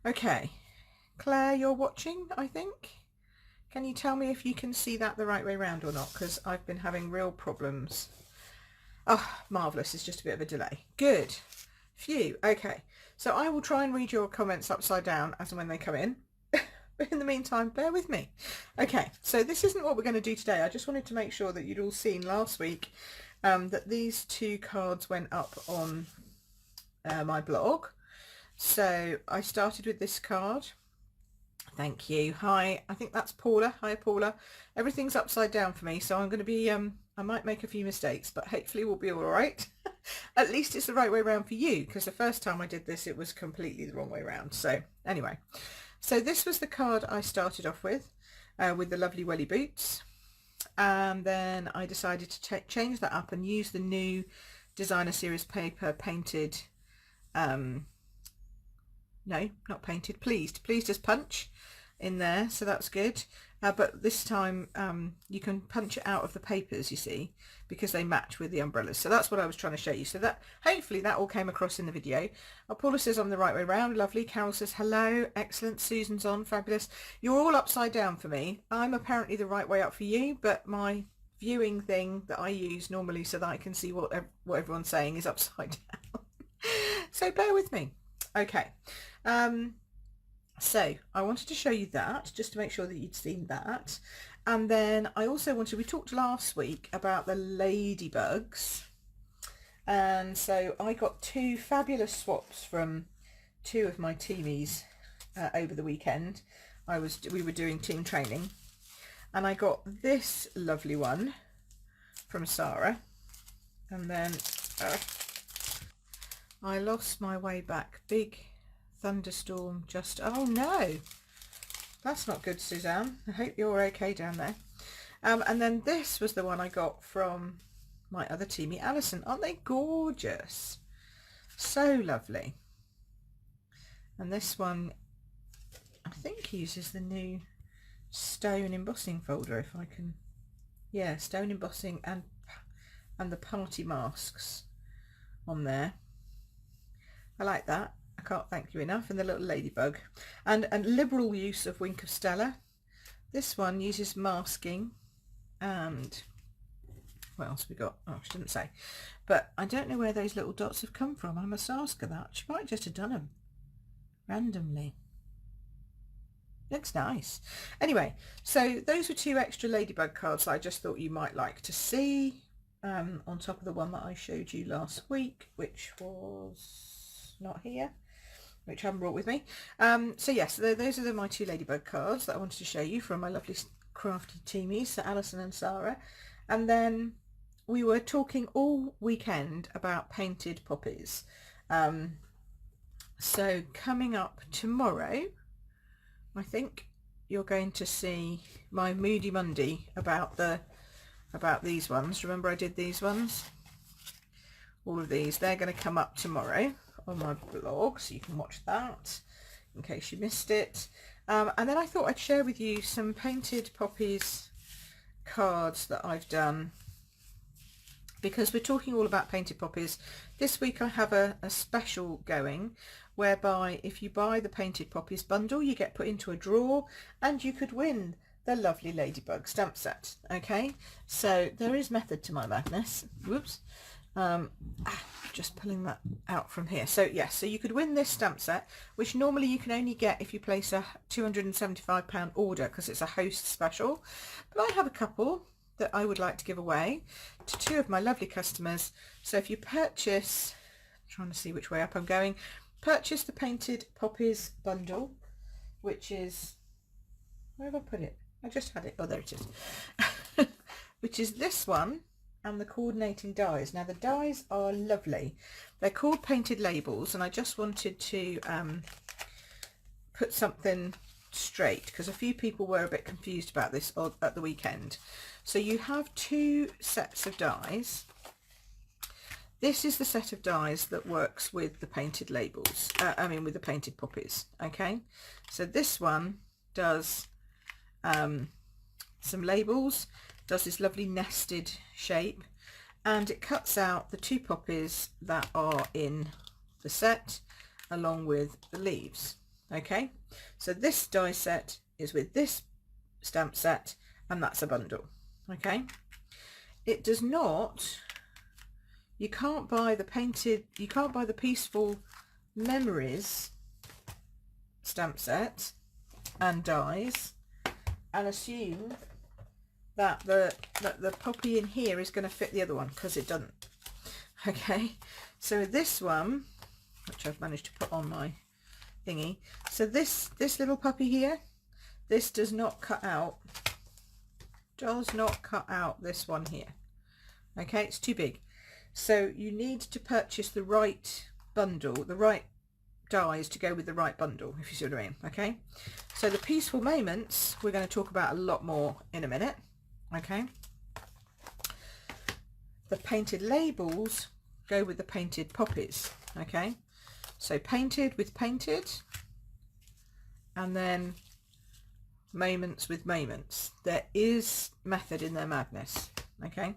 Okay, Claire, you're watching, I think. Can you tell me if you can see that the right way round or not? Because I've been having real problems. Oh, marvellous. It's just a bit of a delay. Good. Phew. Okay. So I will try and read your comments upside down as and when they come in. But in the meantime, bear with me. Okay, so this isn't what we're going to do today. I just wanted to make sure that you'd all seen last week that these two cards went up on my blog. So I started with this card. Thank you. Hi, I think that's Paula. Hi, Paula. Everything's upside down for me, so I'm going to be, I might make a few mistakes, but hopefully we'll be all right. At least it's the right way around for you, because the first time I did this, it was completely the wrong way around. So anyway, so this was the card I started off with the lovely welly boots. And then I decided to change that up and use the new designer series paper painted, no, not painted, pleased as punch in there, so that's good. But this time you can punch it out of the papers, you see, because they match with the umbrellas. So that's what I was trying to show you. So that hopefully that all came across in the video. Paula says I'm the right way around. Lovely. Carol says hello. Excellent. Susan's on. Fabulous. You're all upside down for me. I'm apparently the right way up for you, but my viewing thing that I use normally so that I can see what everyone's saying is upside down. So bear with me. Okay. So I wanted to show you that just to make sure that you'd seen that. And then I also wanted, we talked last week about the ladybugs, and so I got two fabulous swaps from two of my teamies over the weekend. We were doing team training, and I got this lovely one from Sarah, and then I lost my way back. Big thunderstorm just, oh no, that's not good, Suzanne. I hope you're okay down there. And then this was the one I got from my other teamie, Alison. Aren't they gorgeous? So lovely. And this one I think uses the new stone embossing folder, if I can, yeah, stone embossing and the party masks on there. I like that. I can't thank you enough. And the little ladybug, and liberal use of Wink of Stella. This one uses masking, and what else we got? Oh, she didn't say, but I don't know where those little dots have come from. I must ask her that. She might just have done them randomly. Looks nice. Anyway, so those were two extra ladybug cards that I just thought you might like to see, on top of the one that I showed you last week, which was not here, which I haven't brought with me. So yes, those are my two ladybug cards that I wanted to show you from my lovely crafty teamies, so Alison and Sarah. And then we were talking all weekend about painted poppies. So coming up tomorrow, I think you're going to see my Moody Monday about these ones. Remember I did these ones? All of these, they're going to come up tomorrow on my blog, so you can watch that in case you missed it. And then I thought I'd share with you some painted poppies cards that I've done, because we're talking all about painted poppies. This week I have a special going, whereby if you buy the painted poppies bundle, you get put into a draw and you could win the lovely ladybug stamp set. Okay, so there is method to my madness. Whoops. Just pulling that out from here. So yes, so you could win this stamp set, which normally you can only get if you place a £275 order, because it's a host special. But I have a couple that I would like to give away to two of my lovely customers. So if you purchase, I'm trying to see which way up I'm going, purchase the painted poppies bundle, which is, where have I put it? I just had it. Oh, there it is. Which is this one, and the coordinating dies. Now the dies are lovely. They're called painted labels, and I just wanted to put something straight, because a few people were a bit confused about this at the weekend. So you have two sets of dies. This is the set of dies that works with the painted labels, with the painted poppies. Okay, so this one does some labels, does this lovely nested shape, and it cuts out the two poppies that are in the set along with the leaves. Okay, so this die set is with this stamp set, and that's a bundle. Okay, it does not, you can't buy the Peaceful Memories stamp set and dies and assume that the poppy in here is going to fit the other one, because it doesn't. Okay, so this one, which I've managed to put on my thingy, so this little puppy here, this does not cut out this one here. Okay, it's too big. So you need to purchase the right bundle, the right dies to go with the right bundle, if you see what I mean. Okay, so the Peaceful Moments we're going to talk about a lot more in a minute. Okay, the painted labels go with the painted poppies. Okay, so painted with painted, and then moments with moments. There is method in their madness. Okay,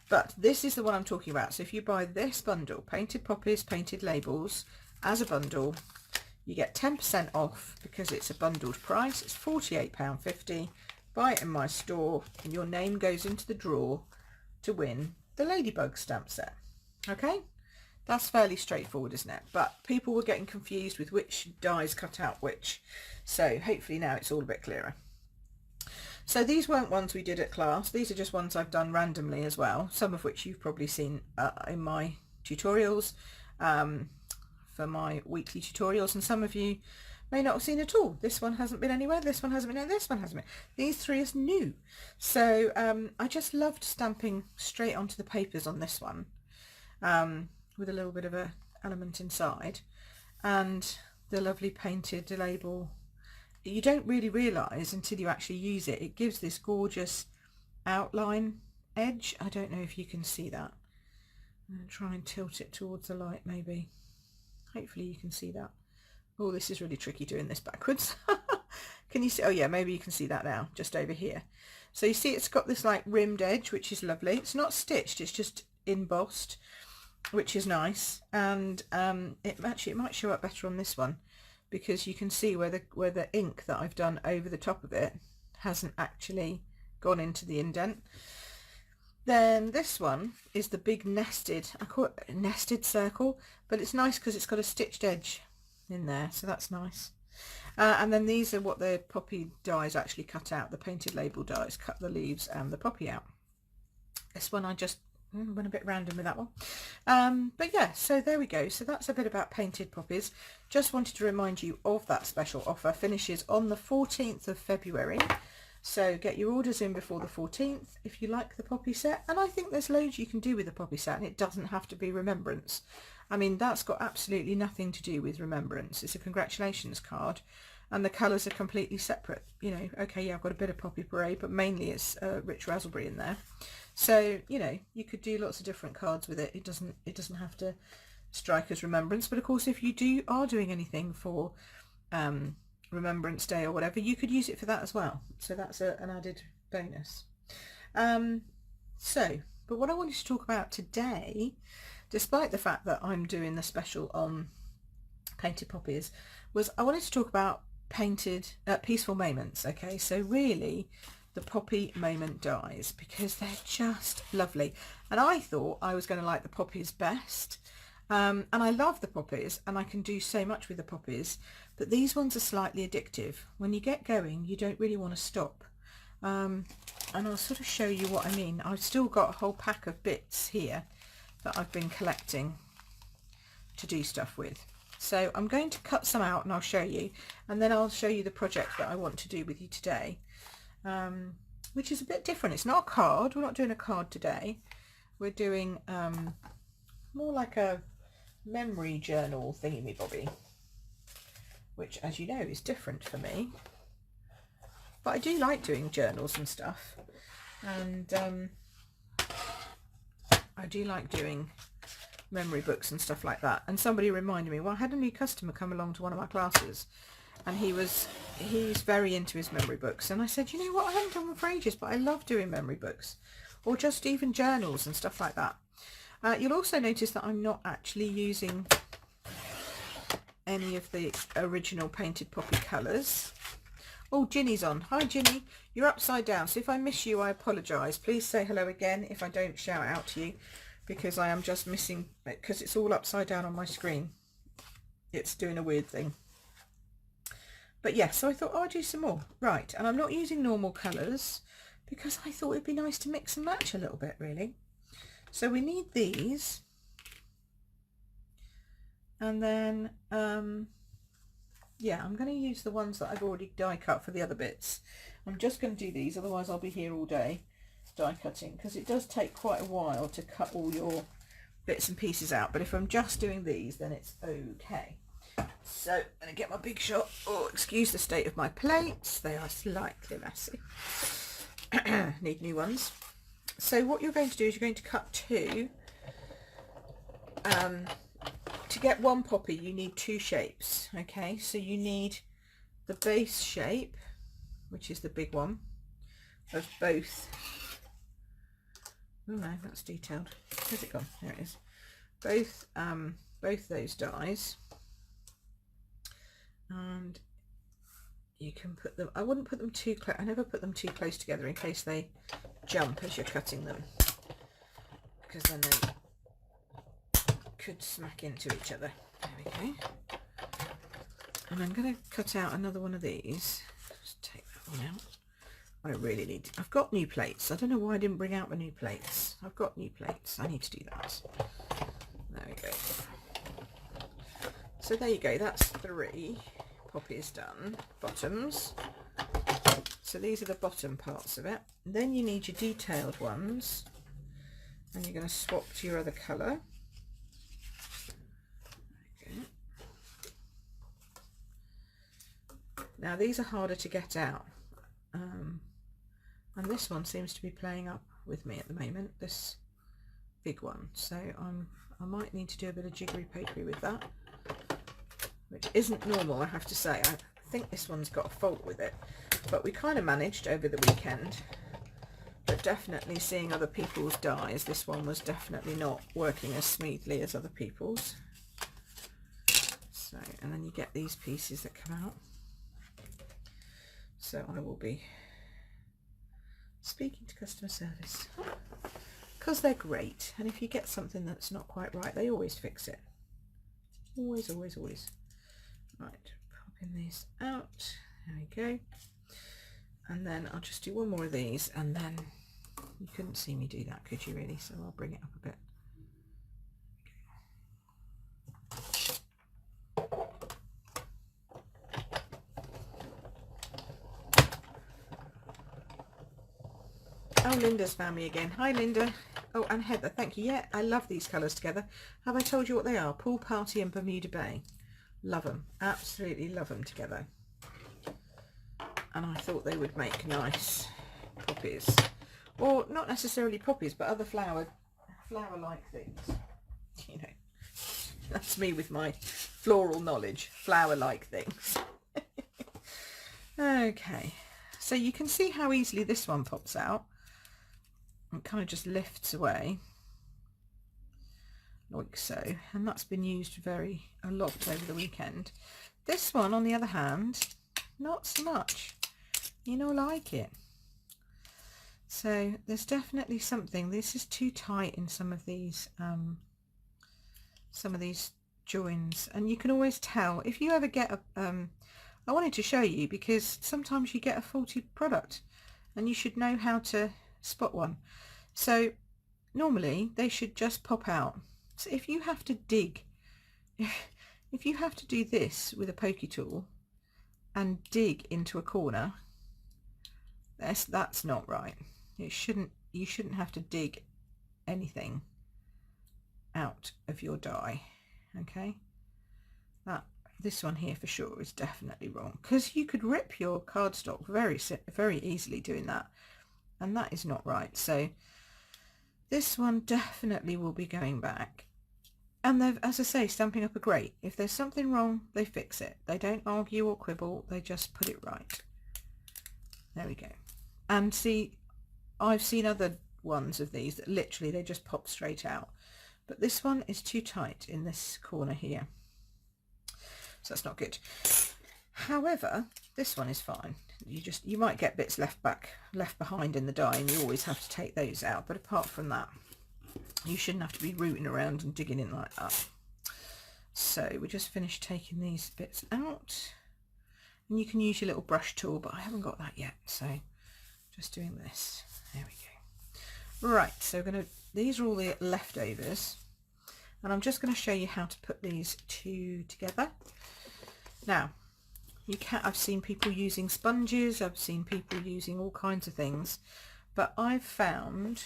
but this is the one I'm talking about. So if you buy this bundle, painted poppies, painted labels, as a bundle, you get 10% off because it's a bundled price. It's £48.50. Buy it in my store and your name goes into the draw to win the Ladybug stamp set. Okay, that's fairly straightforward, isn't it? But people were getting confused with which dies cut out which, so hopefully now it's all a bit clearer. So these weren't ones we did at class. These are just ones I've done randomly as well, some of which you've probably seen in my tutorials, for my weekly tutorials, and some of you may not have seen at all. This one hasn't been anywhere, this one hasn't been, this one hasn't been. These three is new. So I just loved stamping straight onto the papers on this one, with a little bit of a element inside, and the lovely painted label. You don't really realise until you actually use it. It gives this gorgeous outline edge. I don't know if you can see that. I'm going to try and tilt it towards the light maybe. Hopefully you can see that. Oh, this is really tricky doing this backwards. Can you see? Oh yeah, maybe you can see that now, just over here. So you see it's got this like rimmed edge, which is lovely. It's not stitched, it's just embossed, which is nice. And it might show up better on this one, because you can see where the ink that I've done over the top of it hasn't actually gone into the indent. Then this one is the big nested, I call it a nested circle, but it's nice because it's got a stitched edge in there, so that's nice. And then these are what the poppy dies actually cut out. The painted label dies cut the leaves and the poppy out. This one I just went a bit random with that one. But yeah, so there we go. So that's a bit about painted poppies. Just wanted to remind you of that special offer. Finishes on the 14th of February. So get your orders in before the 14th if you like the poppy set. And I think there's loads you can do with the poppy set, and it doesn't have to be Remembrance. I mean, that's got absolutely nothing to do with Remembrance. It's a congratulations card, and the colours are completely separate. You know, okay, yeah, I've got a bit of Poppy Parade, but mainly it's Rich Raspberry in there. So, you know, you could do lots of different cards with it. It doesn't have to strike as Remembrance. But of course, if you are doing anything for Remembrance Day or whatever, you could use it for that as well. So that's an added bonus. But what I wanted to talk about today, despite the fact that I'm doing the special on painted poppies, was I wanted to talk about Peaceful Moments. Okay, so really the poppy moment dies, because they're just lovely, and I thought I was going to like the poppies best. And I love the poppies, and I can do so much with the poppies, but these ones are slightly addictive. When you get going, you don't really want to stop. And I'll sort of show you what I mean. I've still got a whole pack of bits here that I've been collecting to do stuff with. So I'm going to cut some out and I'll show you, and then I'll show you the project that I want to do with you today, which is a bit different. It's not a card. We're not doing a card today. We're doing more like a memory journal thingy-bobby, which, as you know, is different for me. But I do like doing journals and stuff, and I do like doing memory books and stuff like that. And somebody reminded me, well, I had a new customer come along to one of my classes, and he's very into his memory books, and I said, you know what, I haven't done one for ages, but I love doing memory books, or just even journals and stuff like that. You'll also notice that I'm not actually using any of the original painted poppy colours. Oh, Ginny's on. Hi Ginny, you're upside down, so if I miss you I apologise. Please say hello again if I don't shout out to you, because I am just missing, because it's all upside down on my screen. It's doing a weird thing. But yes, so I thought, oh, I'll do some more. Right, and I'm not using normal colours because I thought it'd be nice to mix and match a little bit, really. So we need these. And then, yeah, I'm going to use the ones that I've already die cut for the other bits. I'm just going to do these, otherwise I'll be here all day die cutting, because it does take quite a while to cut all your bits and pieces out. But if I'm just doing these, then it's okay. So I'm going to get my big shot. Oh, excuse the state of my plates. They are slightly messy. Need new ones. So what you're going to do is you're going to cut two. To get one poppy, you need two shapes. Okay, so you need the base shape, which is the big one, of both. Oh no, that's detailed. Where's it gone? There it is. Both those dies. And you can put them, I wouldn't put them too close, I never put them too close together in case they jump as you're cutting them, because then they could smack into each other. There we go. And I'm going to cut out another one of these. Just take that one out. I really need to, I've got new plates. I don't know why I didn't bring out my new plates. I've got new plates. I need to do that. There we go. So there you go. That's 3 poppies done. Bottoms. So these are the bottom parts of it. And then you need your detailed ones. And you're going to swap to your other colour. Now these are harder to get out, and this one seems to be playing up with me at the moment, this big one, so I might need to do a bit of jiggery pokery with that, which isn't normal, I have to say. I think this one's got a fault with it, but we kind of managed over the weekend. But definitely seeing other people's dies, this one was definitely not working as smoothly as other people's. So, and then you get these pieces that come out. So I will be speaking to customer service because they're great, and if you get something that's not quite right, they always fix it. Always, always, always. Right, popping these out. There we go. And then I'll just do one more of these, and then you couldn't see me do that, could you really? So I'll bring it up a bit. Oh, Linda's found me again. Hi, Linda. Oh, and Heather, thank you. Yeah, I love these colours together. Have I told you what they are? Pool Party and Bermuda Bay. Love them. Absolutely love them together. And I thought they would make nice poppies. Or not necessarily poppies, but other flower-like things. You know, that's me with my floral knowledge. Flower-like things. Okay. So you can see how easily this one pops out. It kind of just lifts away like so, and that's been used a lot over the weekend. This one, on the other hand, not so much. You know, like it. So there's definitely something. This is too tight in some of these joins, and you can always tell if you ever get a. I wanted to show you because sometimes you get a faulty product, and you should know how to spot one. So normally they should just pop out. So if you have to dig, if you have to do this with a pokey tool and dig into a corner, that's not right. You shouldn't have to dig anything out of your die. Okay, this one here for sure is definitely wrong, because you could rip your cardstock very easily doing that, and that is not right. So this one definitely will be going back, and they've, as I say, Stampin' Up are great. If there's something wrong, they fix it. They don't argue or quibble, they just put it right. There we go. And see, I've seen other ones of these that literally they just pop straight out, but this one is too tight in this corner here. so that's not good. However, this one is fine. You might get bits left behind in the die, and you always have to take those out, but apart from that, you shouldn't have to be rooting around and digging in like that. So we just finished taking these bits out, and you can use your little brush tool, but I haven't got that yet, so just doing this. There we go. Right, so these are all the leftovers, and I'm just going to show you how to put these two together. Now, I've seen people using sponges, I've seen people using all kinds of things, but I've found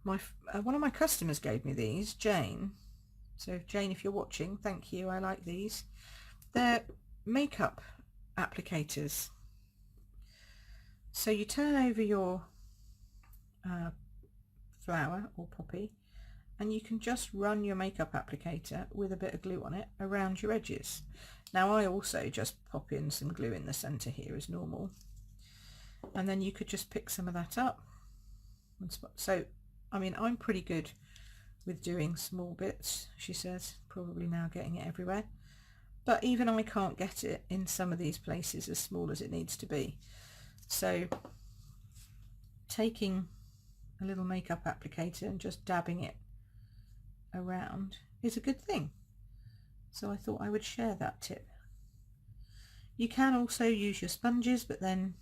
one of my customers gave me these, Jane. So Jane, if you're watching, thank you, I like these. They're makeup applicators. So you turn over your flower or poppy, and you can just run your makeup applicator with a bit of glue on it around your edges. Now I also just pop in some glue in the center here as normal, and then you could just pick some of that up and so I mean, I'm pretty good with doing small bits, she says, probably now getting it everywhere, but even I can't get it in some of these places as small as it needs to be. So taking a little makeup applicator and just dabbing it around is a good thing. So I thought I would share that tip. You can also use your sponges, but then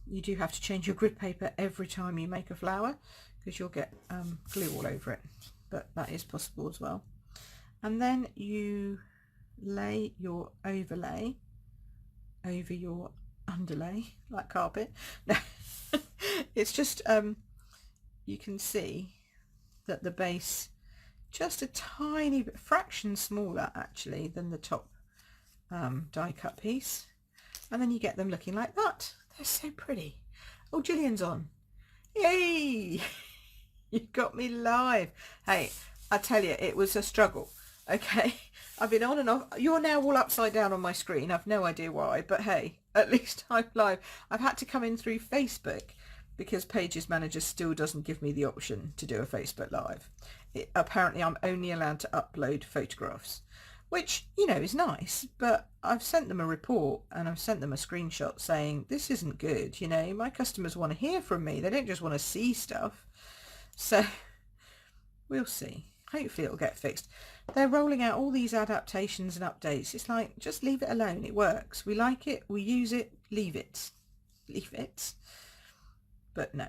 you do have to change your grid paper every time you make a flower, because you'll get glue all over it, but that is possible as well. And then you lay your overlay over your underlay like carpet. It's just you can see that the base just a tiny bit, fraction smaller actually than the top die cut piece, and then you get them looking like that. They're so pretty. Oh, Gillian's on. Yay! You got me live. Hey, I tell you, it was a struggle. Okay, I've been on and off. You're now all upside down on my screen. I've no idea why, but hey, at least I'm live. I've had to come in through Facebook because Pages Manager still doesn't give me the option to do a Facebook Live. Apparently I'm only allowed to upload photographs, which, you know, is nice, but I've sent them a report and I've sent them a screenshot saying this isn't good. You know, my customers want to hear from me. They don't just want to see stuff. So we'll see. Hopefully it'll get fixed. They're rolling out all these adaptations and updates. It's like, just leave it alone. It works. We like it. We use it. Leave it. Leave it. But no.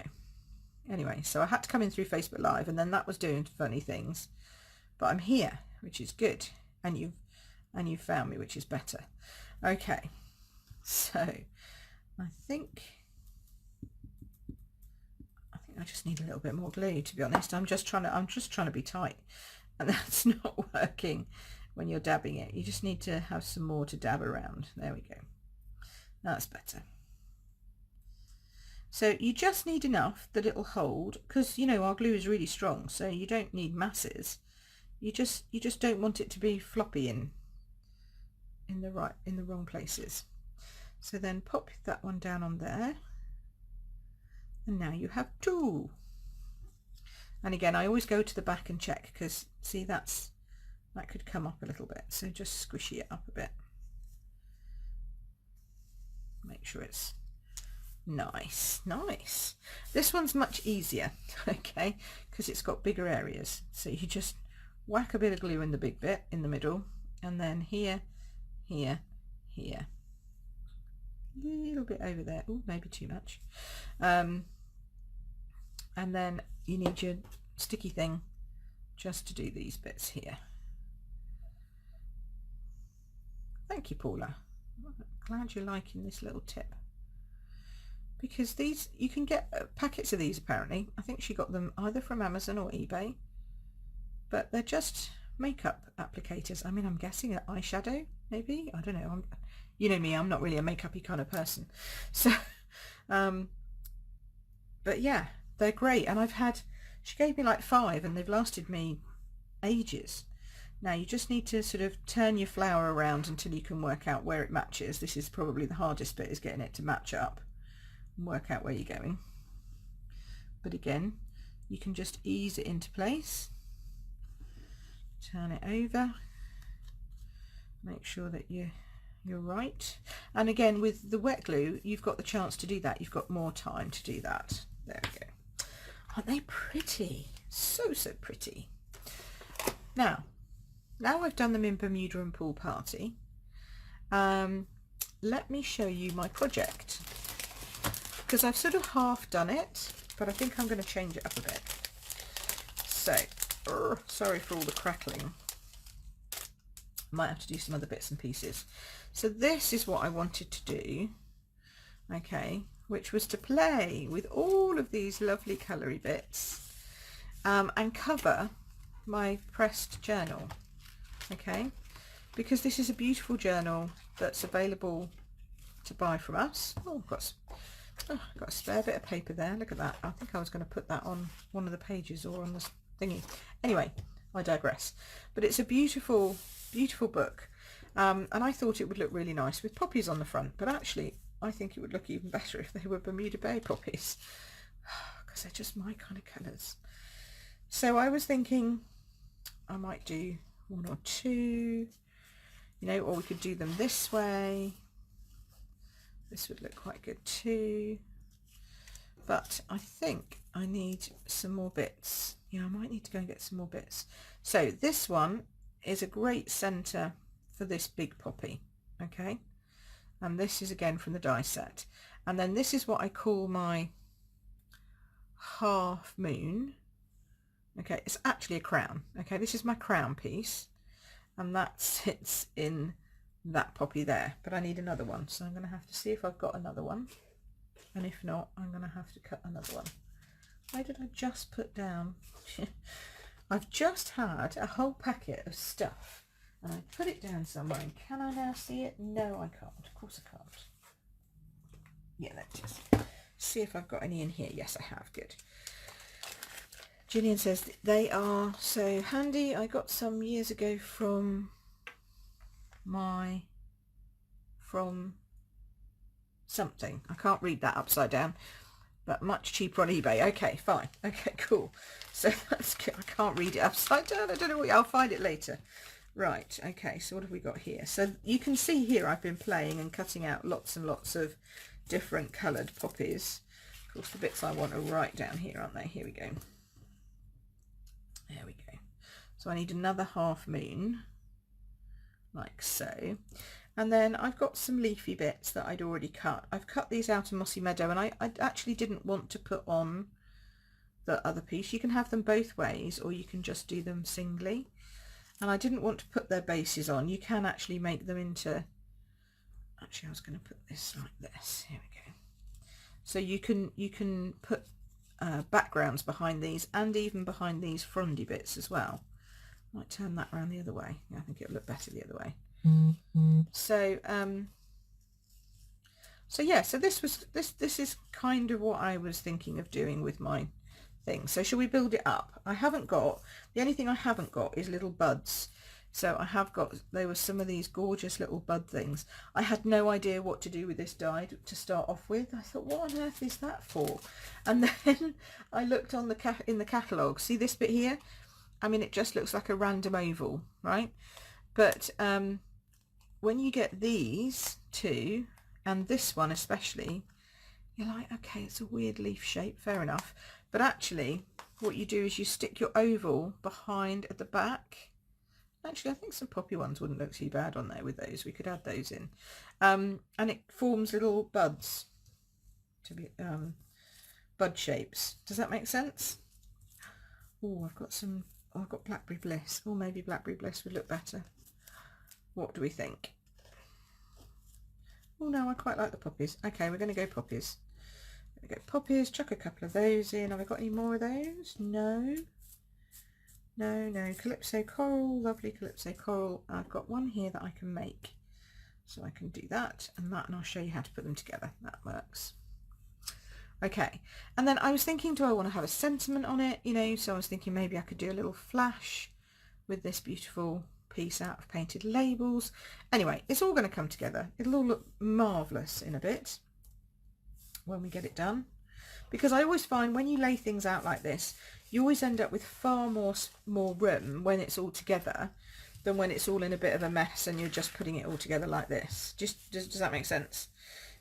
Anyway, so I had to come in through Facebook Live, and then that was doing funny things. But I'm here, which is good. And you've found me, which is better. Okay. So I think I just need a little bit more glue, to be honest. I'm just trying to be tight, and that's not working when you're dabbing it. You just need to have some more to dab around. There we go. That's better. So you just need enough that it'll hold, because you know our glue is really strong, so you don't need masses. You just don't want it to be floppy in the wrong places. So then pop that one down on there, and now you have two. And again, I always go to the back and check, because see, that could come up a little bit, so just squishy it up a bit, make sure it's nice. This one's much easier, okay, because it's got bigger areas. So you just whack a bit of glue in the big bit in the middle, and then here, a little bit over there. Oh, maybe too much. And then you need your sticky thing just to do these bits here. Thank you, Paula. Glad you're liking this little tip, because these, you can get packets of these apparently. I think she got them either from Amazon or eBay, but they're just makeup applicators. I mean, I'm guessing an eyeshadow, maybe, I don't know. You know me, I'm not really a makeup-y kind of person, so but yeah, they're great. And she gave me like 5, and they've lasted me ages. Now you just need to sort of turn your flower around until you can work out where it matches. This is probably the hardest bit, is getting it to match up and work out where you're going. But again, you can just ease it into place, turn it over, make sure that you're right. And again, with the wet glue, you've got the chance to do that. You've got more time to do that. There we go. Aren't they pretty? So, so pretty. Now I've done them in Bermuda and Pool Party. Let me show you my project, because I've sort of half done it, but I think I'm going to change it up a bit. So, sorry for all the crackling. Might have to do some other bits and pieces. So this is what I wanted to do, okay, which was to play with all of these lovely colory bits and cover my pressed journal, okay, because this is a beautiful journal that's available to buy from us. Oh, I've got a spare bit of paper there, look at that. I think I was going to put that on one of the pages or on this thingy. Anyway, I digress. But it's a beautiful, beautiful book, and I thought it would look really nice with poppies on the front, but actually I think it would look even better if they were Bermuda Bay poppies, because they're just my kind of colours. So I was thinking I might do one or two, you know, or we could do them this way. This would look quite good too, but I think I need some more bits. Yeah, I might need to go and get some more bits. So this one is a great centre for this big poppy, okay, and this is again from the die set, and then this is what I call my half moon. Okay, it's actually a crown. Okay, this is my crown piece, and that sits in that poppy there, but I need another one, so I'm going to have to see if I've got another one, and if not, I'm going to have to cut another one. Why did I just put down I've just had a whole packet of stuff and I put it down somewhere, and can I now see it? No, I can't. Of course I can't. Yeah, let's just see if I've got any in here. Yes, I have. Good. Gillian says they are so handy. I got some years ago from something. I can't read that upside down, but much cheaper on eBay. Okay, fine. Okay, cool. So that's good. I can't read it upside down. I don't know what. I'll find it later. Right. Okay. So what have we got here? So you can see here I've been playing and cutting out lots and lots of different coloured poppies. Of course, the bits I want are right down here, aren't they? Here we go. There we go. So I need another half moon, like so. And then I've got some leafy bits that I'd already cut. I've cut these out of Mossy Meadow, and I actually didn't want to put on the other piece. You can have them both ways, or you can just do them singly. And I didn't want to put their bases on. You can actually make them into... Actually, I was going to put this like this. Here we go. So you can put backgrounds behind these, and even behind these frondy bits as well. Might turn that around the other way. Yeah, I think it'll look better the other way. So so yeah, so this is kind of what I was thinking of doing with my thing. So shall we build it up? The only thing I haven't got is little buds. So I have got, there were some of these gorgeous little bud things. I had no idea what to do with this die to start off with. I thought, what on earth is that for? And then I looked on in the catalogue. See this bit here? I mean, it just looks like a random oval, right? But when you get these two, and this one especially, you're like, okay, it's a weird leaf shape, fair enough. But actually, what you do is you stick your oval behind at the back. Actually, I think some poppy ones wouldn't look too bad on there with those. We could add those in. And it forms little buds, to be bud shapes. Does that make sense? Oh, I've got Blackberry Bliss. Or maybe Blackberry Bliss would look better. What do we think? Oh no, I quite like the poppies. Okay, we're going to go poppies. We're going to go poppies, chuck a couple of those in. Have I got any more of those? No. No. Calypso coral, lovely Calypso coral. I've got one here that I can make. So I can do that and that, and I'll show you how to put them together. That works. Okay, and then I was thinking, do I want to have a sentiment on it? You know, so I was thinking maybe I could do a little flash with this beautiful piece out of painted labels. Anyway, it's all going to come together. It'll all look marvellous in a bit when we get it done, because I always find when you lay things out like this, you always end up with far more room when it's all together than when it's all in a bit of a mess and you're just putting it all together like this. Does that make sense?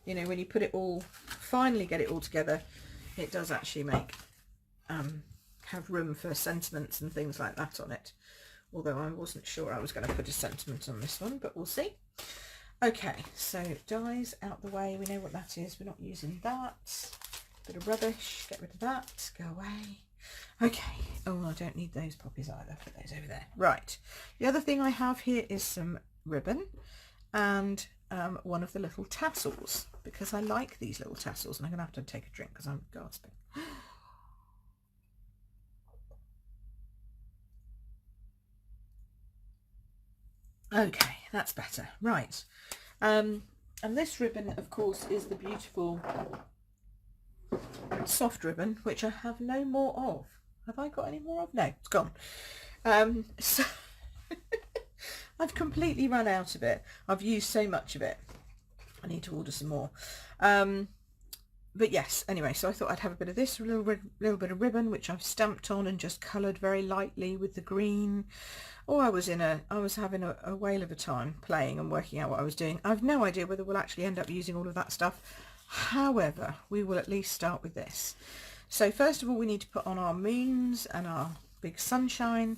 You know, when you put it all, finally get it all together, it does actually make have room for sentiments and things like that on it. Although I wasn't sure I was going to put a sentiment on this one, but we'll see. Okay, so dies out the way. We know what that is. We're not using that. Bit of rubbish. Get rid of that. Go away. Okay. Oh, I don't need those poppies either. Put those over there. Right. The other thing I have here is some ribbon and one of the little tassels, because I like these little tassels, and I'm going to have to take a drink because I'm gasping. Okay, that's better. Right. And this ribbon, of course, is the beautiful soft ribbon, which I have no more of. Have I got any more of? No, it's gone. So I've completely run out of it. I've used so much of it. I need to order some more. But yes, anyway, so I thought I'd have a bit of this, a little bit of ribbon, which I've stamped on and just coloured very lightly with the green. Oh, I was having a whale of a time playing and working out what I was doing. I've no idea whether we'll actually end up using all of that stuff. However, we will at least start with this. So first of all, we need to put on our moons and our big sunshine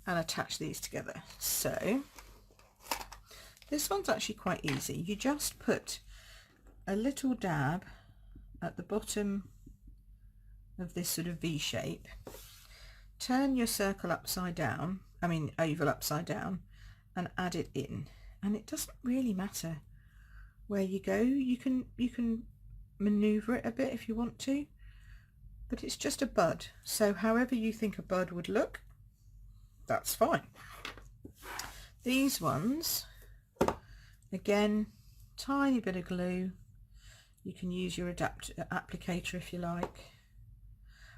and attach these together. So this one's actually quite easy. You just put a little dab at the bottom of this sort of V shape, turn your circle upside down, oval upside down, and add it in. And it doesn't really matter where you go. You can maneuver it a bit if you want to, but it's just a bud. So however you think a bud would look, that's fine. These ones, again, tiny bit of glue. You can use your applicator if you like.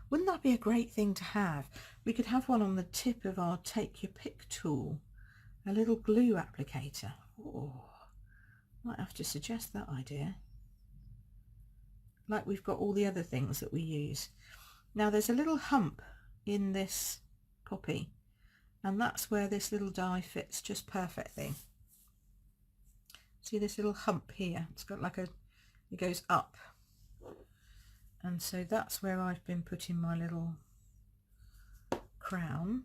Wouldn't that be a great thing to have? We could have one on the tip of our take your pick tool, a little glue applicator. Oh, might have to suggest that idea. Like we've got all the other things that we use. Now there's a little hump in this poppy, and that's where this little die fits just perfectly. See this little hump here? It's got like it goes up, and so that's where I've been putting my little crown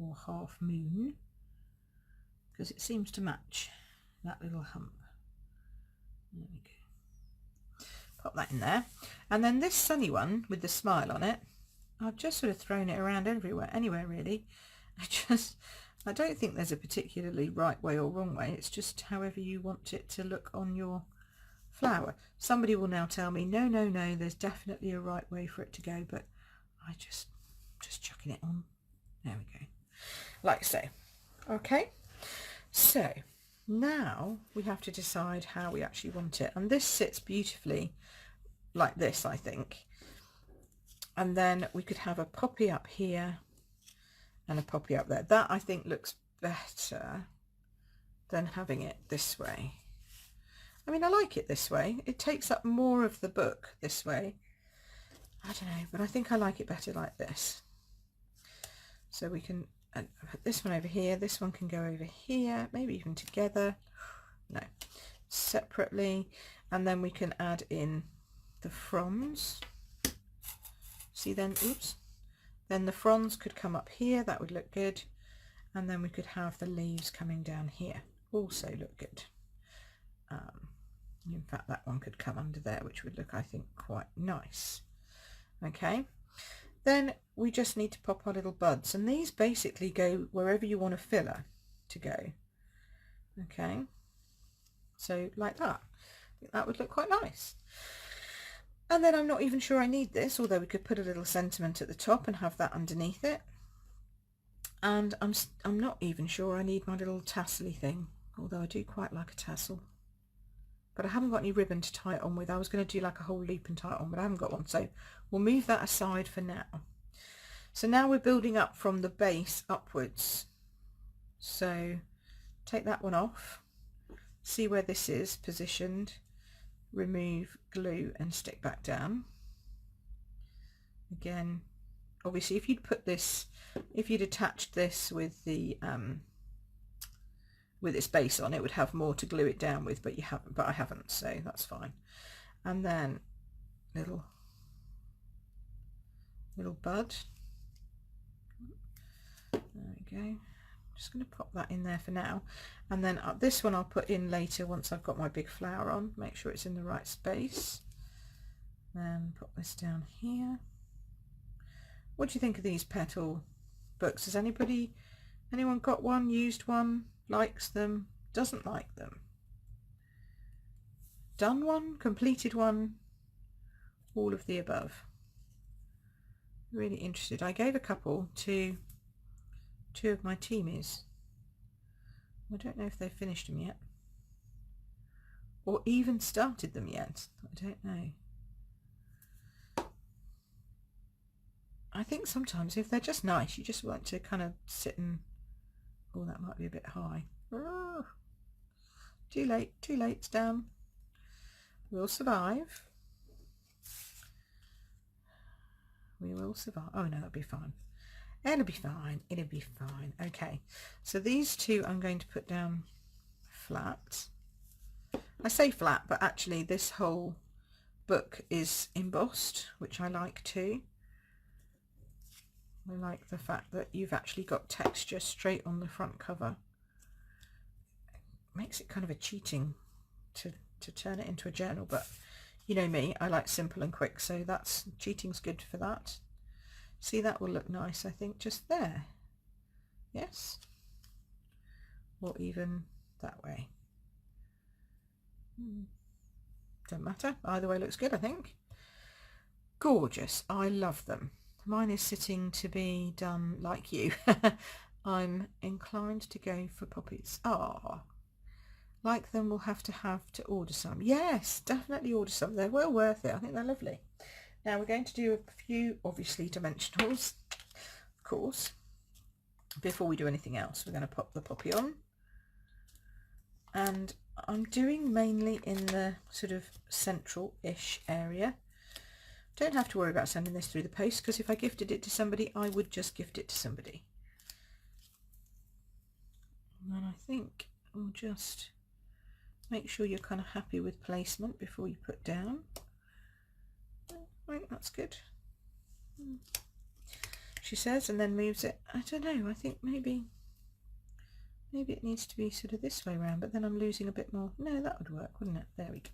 or half moon, because it seems to match that little hump. There we go. Pop that in there, and then this sunny one with the smile on it, I've just sort of thrown it around anywhere really. I don't think there's a particularly right way or wrong way. It's just however you want it to look on your flower. Somebody will now tell me no, there's definitely a right way for it to go, but I just chucking it on. There we go, like so. Okay, so now we have to decide how we actually want it, and this sits beautifully like this, I think. And then we could have a poppy up here and a poppy up there. That I think looks better than having it this way. I mean, I like it this way. It takes up more of the book this way. I don't know, but I think I like it better like this. So we can put this one over here. This one can go over here, maybe even together. No, separately. And then we can add in the fronds. See then, oops. Then the fronds could come up here. That would look good. And then we could have the leaves coming down here. Also look good. In fact, that one could come under there, which would look, I think, quite nice. Okay, then we just need to pop our little buds, and these basically go wherever you want a filler to go. Okay, so like that. I think that would look quite nice. And then I'm not even sure I need this, although we could put a little sentiment at the top and have that underneath it. And I'm not even sure I need my little tassel-y thing, although I do quite like a tassel. But I haven't got any ribbon to tie it on with. I was going to do like a whole loop and tie it on, but I haven't got one. So we'll move that aside for now. So now we're building up from the base upwards. So take that one off. See where this is positioned. Remove, glue and stick back down. Again, obviously if you'd attached this with the with its base on, it would have more to glue it down with, but I haven't, so that's fine. And then little bud. There we go. Just going to pop that in there for now, and then this one I'll put in later once I've got my big flower on. Make sure it's in the right space. Then put this down here. What do you think of these petal books? Has anyone got one, used one, likes them, doesn't like them, done one, completed one, all of the above? Really interested. I gave a couple to two of my teamies. I don't know if they've finished them yet or even started them yet. I don't know. I think sometimes if they're just nice, you just want to kind of sit and... Oh, that might be a bit high. Oh, too late, it's down. We'll survive. We will survive. Oh no, that'll be fine. It'll be fine. It'll be fine. Okay, so these two I'm going to put down flat. I say flat, but actually this whole book is embossed, which I like too. I like the fact that you've actually got texture straight on the front cover. It makes it kind of a cheating to turn it into a journal, but you know me, I like simple and quick, so that's cheating's good for that. See, that will look nice, I think, just there. Yes, or even that way. Don't matter, either way looks good, I think. Gorgeous. I love them. Mine is sitting to be done like you. I'm inclined to go for Poppies. Ah, like them, we'll have to order some. Yes, definitely order some. They're well worth it. I think they're lovely. Now we're going to do a few, obviously, dimensionals, of course. Before we do anything else, we're going to pop the poppy on. And I'm doing mainly in the sort of central-ish area. Don't have to worry about sending this through the post, because if I gifted it to somebody, I would just gift it to somebody. And I think we'll just make sure you're kind of happy with placement before you put down. Right, that's good. She says, and then moves it. I don't know, I think maybe it needs to be sort of this way around, but then I'm losing a bit more. No, that would work, wouldn't it? There we go.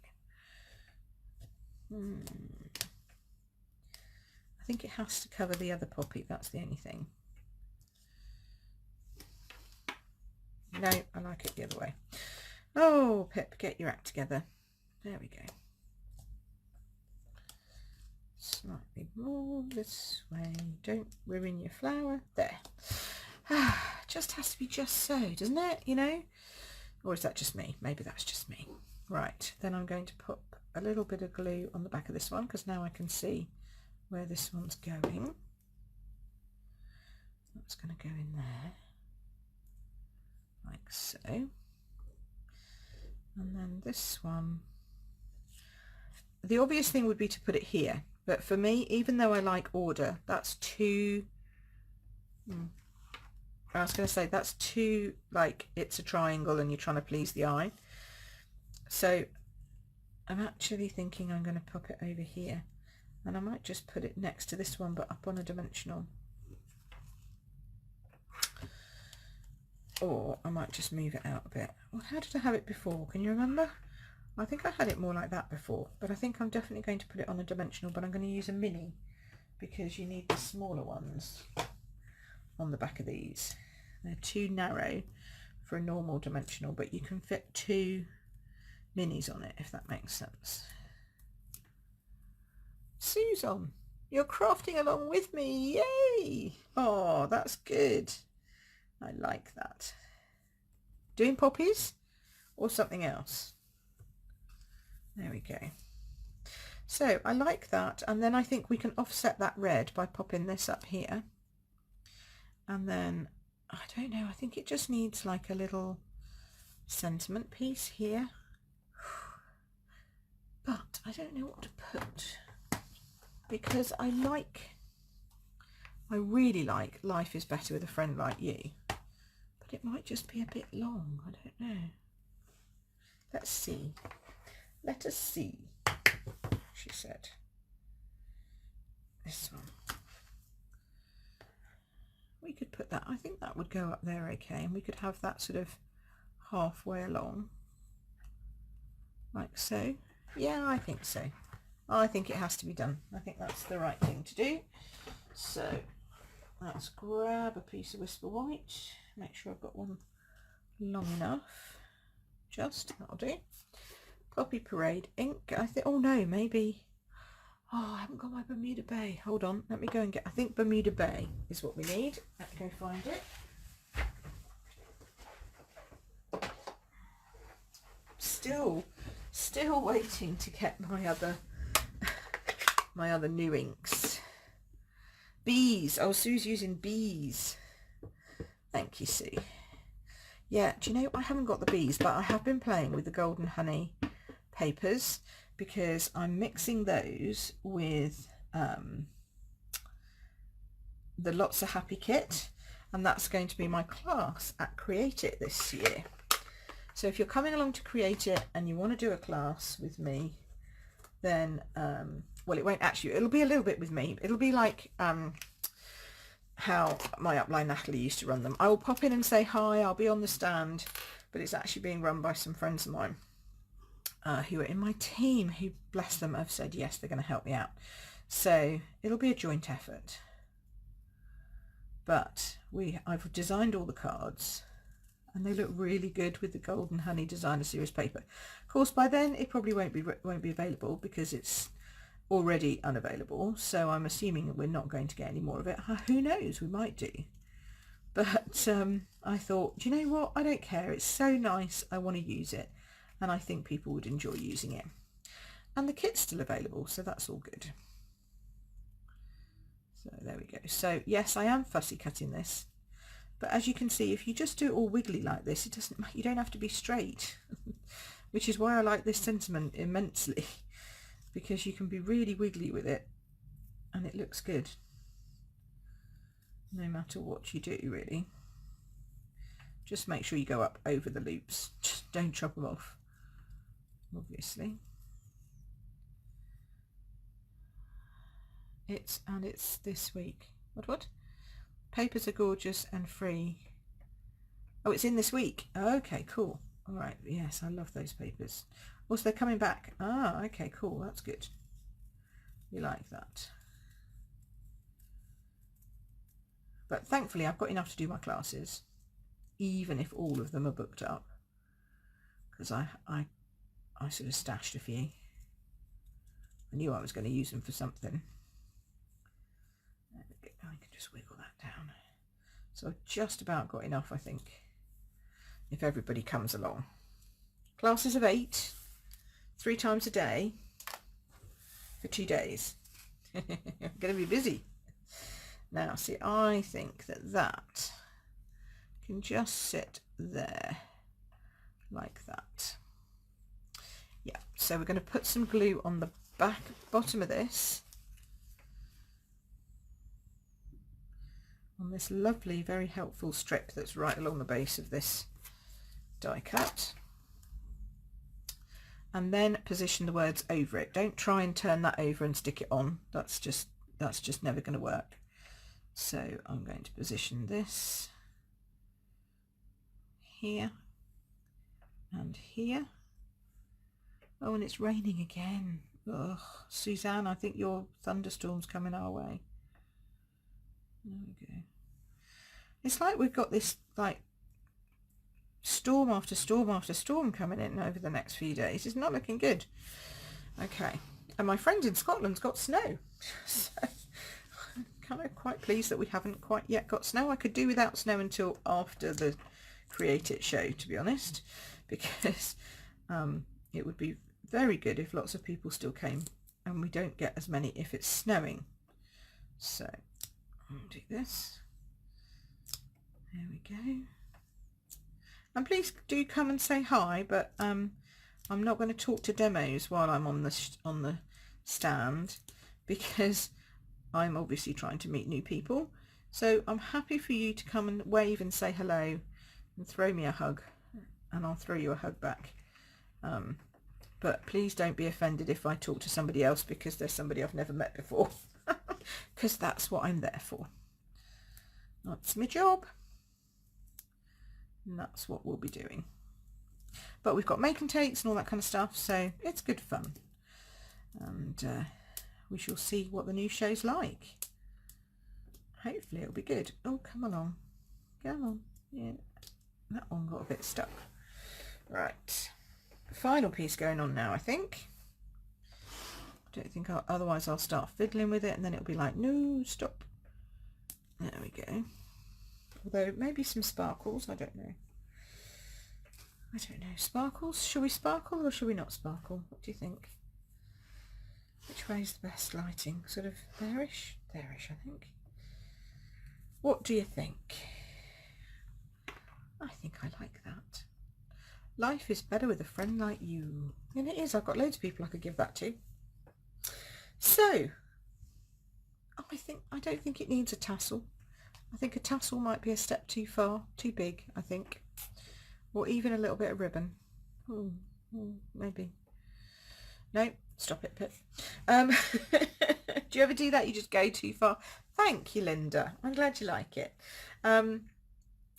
I think it has to cover the other poppy, that's the only thing. No, I like it the other way. Oh, Pip, get your act together. There we go. Slightly more this way. Don't ruin your flower. There. Just has to be just so, doesn't it? You know? Or is that just me? Maybe that's just me. Right, then I'm going to put a little bit of glue on the back of this one, because now I can see where this one's going. That's going to go in there, like so. And then this one, the obvious thing would be to put it here, but for me, even though I like order, that's too, I was going to say, that's too, like, it's a triangle and you're trying to please the eye. So I'm actually thinking I'm going to pop it over here, and I might just put it next to this one, but up on a dimensional. Or I might just move it out a bit. Well, how did I have it before? Can you remember? I think I had it more like that before, but I think I'm definitely going to put it on a dimensional, but I'm going to use a mini, because you need the smaller ones on the back of these. They're too narrow for a normal dimensional, but you can fit 2 minis on it, if that makes sense. Susan, you're crafting along with me, yay! Oh, that's good. I like that. Doing poppies or something else? There we go. So I like that, and then I think we can offset that red by popping this up here. And then, I don't know, I think it just needs like a little sentiment piece here. But I don't know what to put, because I really like Life is Better with a Friend Like You. But it might just be a bit long. I don't know. Let's see. Let us see, she said. This one. We could put that, I think that would go up there okay, and we could have that sort of halfway along, like so. Yeah, I think so. I think it has to be done. I think that's the right thing to do. So let's grab a piece of Whisper White, make sure I've got one long enough, just, that'll do. Poppy Parade ink, I think, oh no, maybe, oh, I haven't got my Bermuda Bay. Hold on, let me go and get, I think Bermuda Bay is what we need. Let me go find it. Still waiting to get my other new inks. Bees. Oh, Sue's using bees. Thank you, Sue. Yeah, do you know, I haven't got the bees, but I have been playing with the Golden Honey papers because I'm mixing those with the Lots of Happy kit, and that's going to be my class at Create It this year. So if you're coming along to Create It and you want to do a class with me, then well, it won't actually, it'll be a little bit with me. It'll be like how my upline Natalie used to run them. I will pop in and say hi, I'll be on the stand, but it's actually being run by some friends of mine who are in my team, who, bless them, have said yes, they're going to help me out. So it'll be a joint effort. But I've designed all the cards, and they look really good with the Golden Honey Designer Series paper. Of course, by then it probably won't be available because it's already unavailable. So I'm assuming that we're not going to get any more of it. Who knows? We might do. But I thought, do you know what? I don't care. It's so nice. I want to use it, and I think people would enjoy using it. And the kit's still available, so that's all good. So there we go. So yes, I am fussy cutting this. But as you can see, if you just do it all wiggly like this, you don't have to be straight, which is why I like this sentiment immensely, because you can be really wiggly with it and it looks good, no matter what you do, really. Just make sure you go up over the loops, just don't chop them off, obviously. It's this week. What? Papers are gorgeous and free. Oh, it's in this week. Okay, cool. All right. Yes, I love those papers. Also, they're coming back. Ah, okay, cool. That's good. We like that. But thankfully, I've got enough to do my classes, even if all of them are booked up, because I sort of stashed a few. I knew I was going to use them for something. I can just wiggle that down. So I've just about got enough, I think, if everybody comes along. Classes of 8, 3 times a day for 2 days. I'm going to be busy. Now, see, I think that can just sit there like that. Yeah, so we're going to put some glue on the bottom of this, on this lovely, very helpful strip that's right along the base of this die cut, and then position the words over it. Don't try and turn that over and stick it on. That's just never going to work. So I'm going to position this here and here. Oh, and it's raining again. Ugh, Suzanne, I think your thunderstorm's coming our way. There we go. It's like we've got this like storm after storm after storm coming in over the next few days. It's not looking good. Okay, and my friend in Scotland's got snow. So I'm kind of quite pleased that we haven't quite yet got snow. I could do without snow until after the Create It show, to be honest, because it would be very good if lots of people still came, and we don't get as many if it's snowing. So I'll do this. There we go. And please do come and say hi, but I'm not going to talk to demos while I'm on the stand, because I'm obviously trying to meet new people. So I'm happy for you to come and wave and say hello, and throw me a hug, and I'll throw you a hug back. But please don't be offended if I talk to somebody else because there's somebody I've never met before, because that's what I'm there for. That's my job, and that's what we'll be doing. But we've got make and takes and all that kind of stuff, so it's good fun, and we shall see what the new show's like. Hopefully it'll be good. Oh, come along, come on. Yeah, that one got a bit stuck. Right, final piece going on now, I think. Don't think otherwise I'll start fiddling with it and then it'll be like, no, stop. There we go. Although maybe some sparkles, I don't know. I don't know. Sparkles? Shall we sparkle or shall we not sparkle? What do you think? Which way is the best lighting? Sort of there-ish? There-ish, I think. What do you think? I think I like that. Life is better with a friend like you. And it is. I've got loads of people I could give that to. So, I don't think it needs a tassel. I think a tassel might be a step too far, too big, I think. Or even a little bit of ribbon. Maybe. No, stop it, Pip. Do you ever do that? You just go too far? Thank you, Linda. I'm glad you like it. Oh,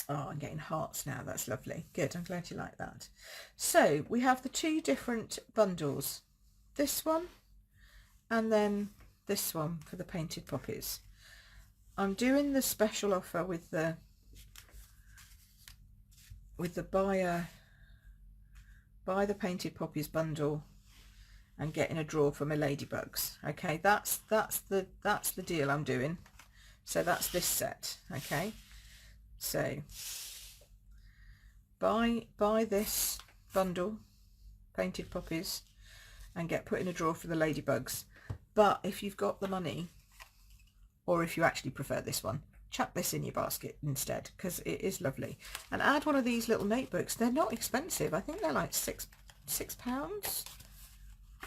I'm getting hearts now. That's lovely. Good. I'm glad you like that. So we have the two different bundles. This one and then this one for the painted poppies. I'm doing the special offer with the buy the painted poppies bundle and getting a draw for my ladybugs. Okay, that's the deal I'm doing. So that's this set. Okay, so buy this bundle, painted poppies, and get put in a draw for the ladybugs. But if you've got the money, or if you actually prefer this one, chuck this in your basket instead, because it is lovely. And add one of these little notebooks. They're not expensive. I think they're like £6,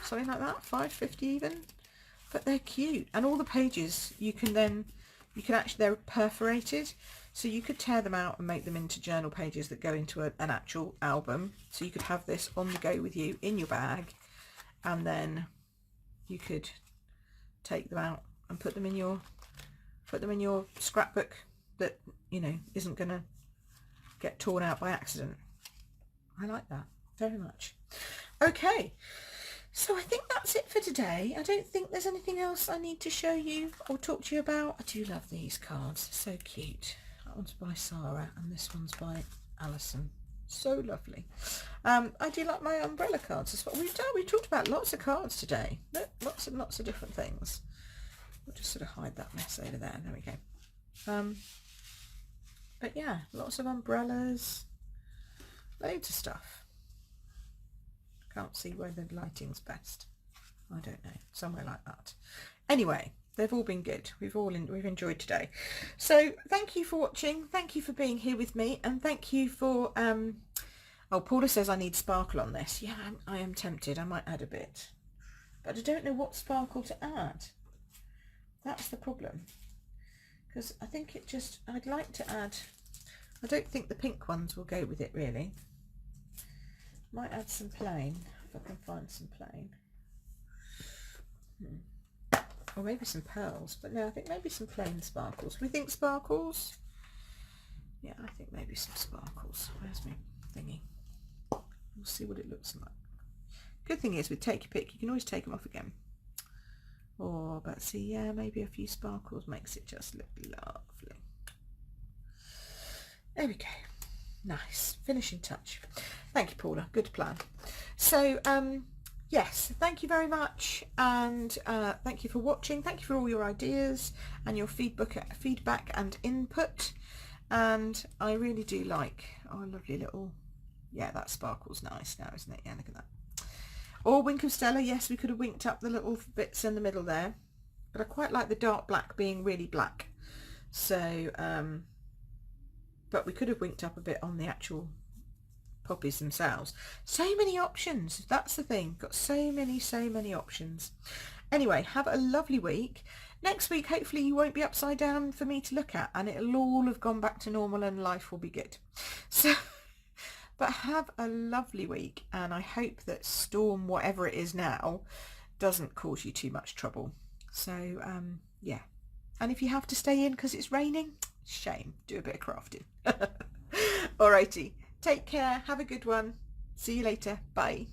something like that, £5.50 even. But they're cute, and all the pages you can actually, they're perforated, so you could tear them out and make them into journal pages that go into an actual album. So you could have this on the go with you in your bag, and then you could take them out and put them in your scrapbook that, you know, isn't gonna get torn out by accident. I like that very much. Okay, so I think that's it for today. I don't think there's anything else I need to show you or talk to you about. I do love these cards, so cute. That one's by Sarah and this one's by Alison. So lovely. I do like my umbrella cards as well. We've talked about lots of cards today. Lots of different things. We'll just sort of hide that mess over there. There we go. But yeah, lots of umbrellas, loads of stuff. Can't see where the lighting's best. I don't know, somewhere like that. Anyway, they've all been good. We've enjoyed today. So thank you for watching. Thank you for being here with me, and thank you for oh, Paula says I need sparkle on this. Yeah, I am tempted. I might add a bit, but I don't know what sparkle to add. That's the problem, because I think I'd like to add, I don't think the pink ones will go with it really. Might add some plain, if I can find some plain. Or maybe some pearls, but no, I think maybe some plain sparkles. We think sparkles? Yeah, I think maybe some sparkles. Where's my thingy? We'll see what it looks like. Good thing is with Take Your Pick, you can always take them off again. Oh, but see, yeah, maybe a few sparkles makes it just look lovely. There we go. Nice. Finishing touch. Thank you, Paula. Good plan. So, yes, thank you very much, and thank you for watching. Thank you for all your ideas and your feedback and input. And I really do like our lovely little, yeah, that sparkle's nice now, isn't it? Yeah, look at that. Or Wink of Stella, yes, we could have winked up the little bits in the middle there, but I quite like the dark black being really black. So, but we could have winked up a bit on the actual poppies themselves. So many options, that's the thing, got so many options. Anyway, have a lovely week. next week hopefully you won't be upside down for me to look at, and it'll all have gone back to normal and life will be good. So but have a lovely week, and I hope that storm, whatever it is now, doesn't cause you too much trouble. So yeah, and if you have to stay in because it's raining, shame, do a bit of crafting. Alrighty, take care, have a good one, see you later, bye.